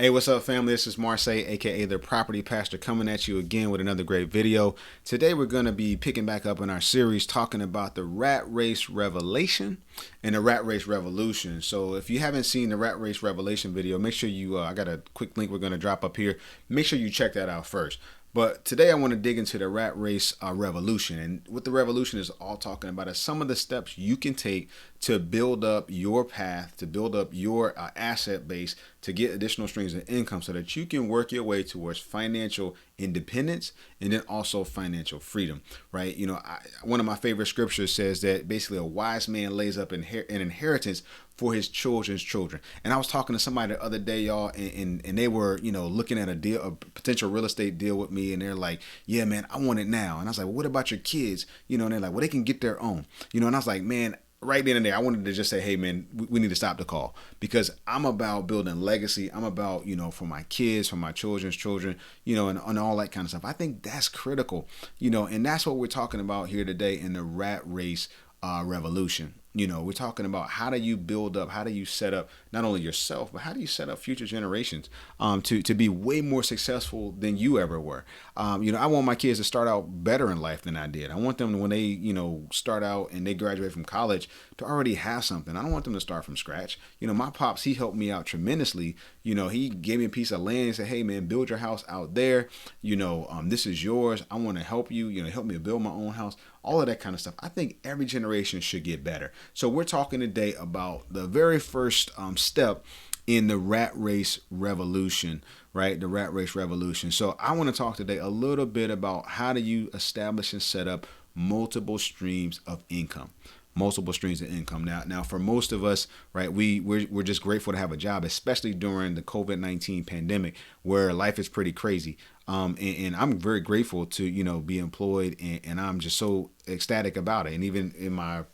Hey, what's up, family? This is Marseille, aka the Property Pastor, coming at you again with another great video. Today, we're going to be picking back up in our series talking about the rat race revelation and the rat race revolution. So, if you haven't seen the rat race revelation video, make sure you, I got a quick link we're going to drop up here. Make sure you check that out first. But today I want to dig into the rat race revolution. And what the revolution is all talking about is some of the steps you can take to build up your path, to build up your asset base, to get additional streams of income so that you can work your way towards financial independence and then also financial freedom, right? You know, one of my favorite scriptures says that basically a wise man lays up an inheritance for his children's children. And I was talking to somebody the other day, y'all, and they were, you know, looking at a potential real estate deal with me, and they're like, yeah, man, I want it now. And I was like, well, what about your kids? You know, and they're like, well, they can get their own, you know, and I was like, man, right then and there, I wanted to just say, hey, man, we need to stop the call, because I'm about building legacy. I'm about, you know, for my kids, for my children's children, you know, and all that kind of stuff. I think that's critical, you know, and that's what we're talking about here today in the rat race revolution. You know, we're talking about how do you build up, how do you set up not only yourself, but how do you set up future generations to be way more successful than you ever were. You know, I want my kids to start out better in life than I did. I want them to, when they, you know, start out and they graduate from college, to already have something. I don't want them to start from scratch. You know, my pops, he helped me out tremendously. You know, he gave me a piece of land and said, hey, man, build your house out there. You know, this is yours. I want to help you, you know, help me to build my own house. All of that kind of stuff. I think every generation should get better. So we're talking today about the very first step in the rat race revolution, right? The rat race revolution. So I want to talk today a little bit about how do you establish and set up multiple streams of income. Multiple streams of income. Now, for most of us, right, we're just grateful to have a job, especially during the COVID-19 pandemic, where life is pretty crazy. And I'm very grateful to, you know, be employed, and I'm just so ecstatic about it. And even in my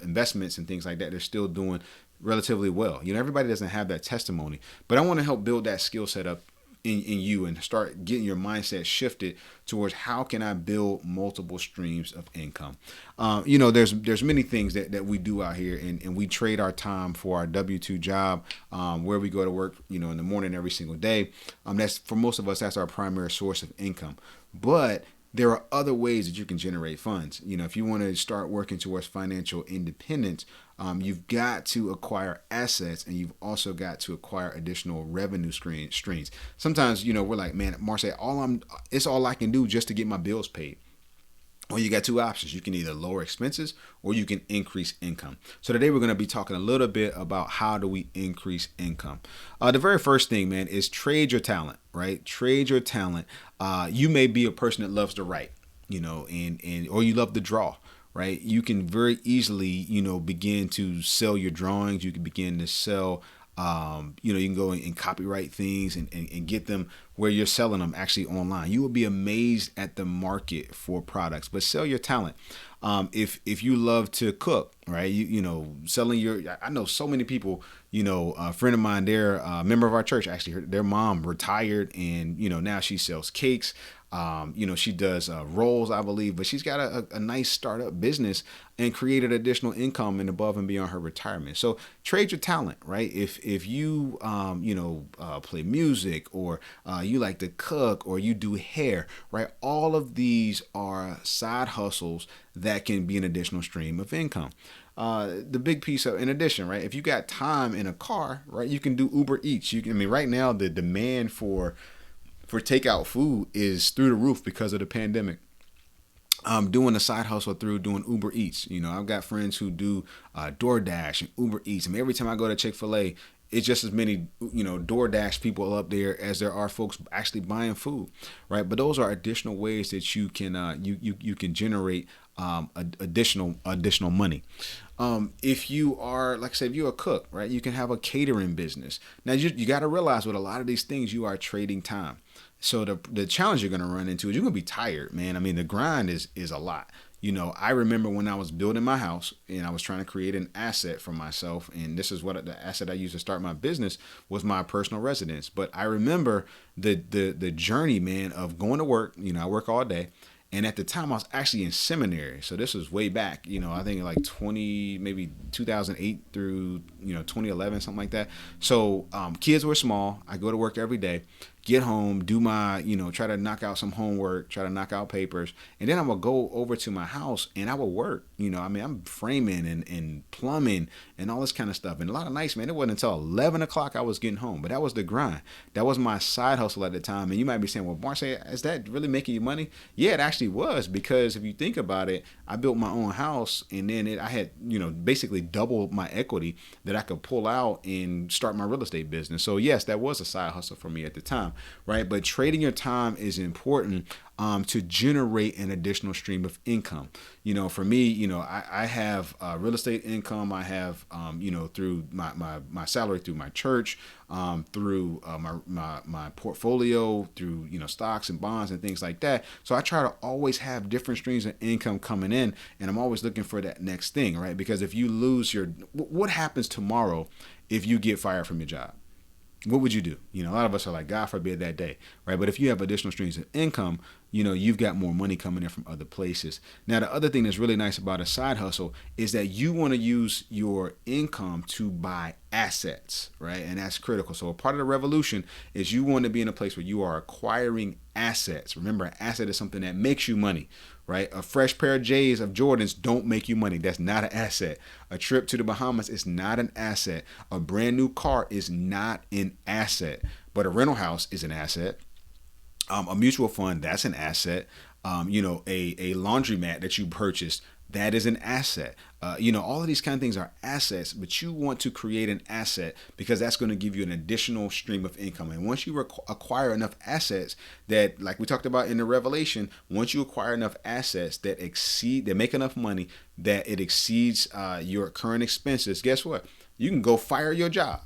investments and things like that, they're still doing relatively well. You know, everybody doesn't have that testimony, but I want to help build that skill set up in you and start getting your mindset shifted towards how can I build multiple streams of income. You know, there's many things that we do out here, and we trade our time for our W-2 job, where we go to work, you know, in the morning every single day. That's, for most of us, that's our primary source of income. But there are other ways that you can generate funds. You know, if you want to start working towards financial independence, you've got to acquire assets, and you've also got to acquire additional revenue streams. Sometimes, you know, we're like, man, Marseille, it's all I can do just to get my bills paid. Well, you got two options. You can either lower expenses or you can increase income. So today we're going to be talking a little bit about how do we increase income. The very first thing, man, is trade your talent, right? Trade your talent. You may be a person that loves to write, you know, and or you love to draw, right? You can very easily, you know, begin to sell your drawings. You can begin to sell, you know, you can go and copyright things and get them where you're selling them actually online. You will be amazed at the market for products, but sell your talent. If you love to cook, right, you know, selling I know so many people, you know, a friend of mine, they're a member of our church, actually, their mom retired, and, you know, now she sells cakes. You know, she does rolls, I believe, but she's got a nice startup business and created additional income and above and beyond her retirement. So trade your talent, right? If you, you know, play music, or you like to cook, or you do hair, right? All of these are side hustles that can be an additional stream of income. The big piece of, in addition, right? If you got time in a car, right, you can do Uber Eats. I mean, right now the demand for takeout food is through the roof because of the pandemic. Doing a side hustle through doing Uber Eats. You know, I've got friends who do DoorDash and Uber Eats. I mean, every time I go to Chick-fil-A, it's just as many, you know, DoorDash people up there as there are folks actually buying food, right? But those are additional ways that you can you can generate additional money. If you are, like I said, if you're a cook, right, you can have a catering business. Now you got to realize with a lot of these things, you are trading time. So the challenge you're going to run into is you're going to be tired, man. I mean, the grind is a lot. You know, I remember when I was building my house and I was trying to create an asset for myself. And this is what the asset I used to start my business was my personal residence. But I remember the journey, man, of going to work. You know, I work all day. And at the time, I was actually in seminary. So this was way back, I think like maybe 2008 through, 2011, something like that. So kids were small. I go to work every day, get home, do my, try to knock out some homework, try to knock out papers. And then I would go over to my house and I would work. I'm framing and plumbing and all this kind of stuff. And a lot of nights, man, it wasn't until 11 o'clock I was getting home. But that was the grind. That was my side hustle at the time. And you might be saying, well, Marcy, is that really making you money? Yeah, it actually was, because if you think about it, I built my own house, and then I had, basically double my equity that I could pull out and start my real estate business. So yes, that was a side hustle for me at the time, right? But trading your time is important to generate an additional stream of income. For me, I have real estate income. I have, through my salary, through my church, through my portfolio, through, stocks and bonds and things like that. So I try to always have different streams of income coming in, and I'm always looking for that next thing, right? Because if you lose what happens tomorrow if you get fired from your job? What would you do? A lot of us are like, God forbid that day, right? But if you have additional streams of income, you've got more money coming in from other places. Now, the other thing that's really nice about a side hustle is that you want to use your income to buy assets, right? And that's critical. So a part of the revolution is you want to be in a place where you are acquiring assets. Remember, an asset is something that makes you money, right? A fresh pair of Jordans don't make you money. That's not an asset. A trip to the Bahamas is not an asset. A brand new car is not an asset. But a rental house is an asset. A mutual fund, that's an asset. A laundromat that you purchased, that is an asset. All of these kind of things are assets, but you want to create an asset because that's going to give you an additional stream of income. And once you acquire enough assets that, like we talked about in the Revelation, once you acquire enough assets that make enough money that it exceeds your current expenses, guess what? You can go fire your job.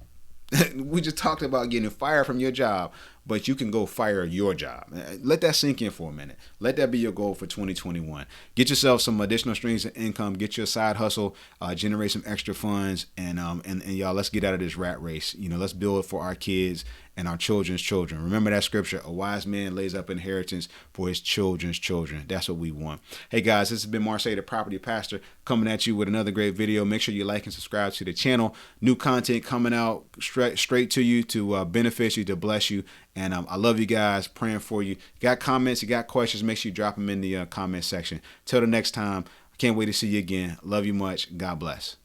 We just talked about getting fired from your job, but you can go fire your job. Let that sink in for a minute. Let that be your goal for 2021. Get yourself some additional streams of income. Get your side hustle. Generate some extra funds, and y'all, let's get out of this rat race. Let's build for our kids and our children's children. Remember that scripture: a wise man lays up inheritance for his children's children. That's what we want. Hey guys, this has been Marcy, the Property Pastor, coming at you with another great video. Make sure you like and subscribe to the channel. New content coming out straight to you to benefit you, to bless you. And I love you guys, praying for you. Got comments, you got questions, make sure you drop them in the comment section. Till the next time, I can't wait to see you again. Love you much. God bless.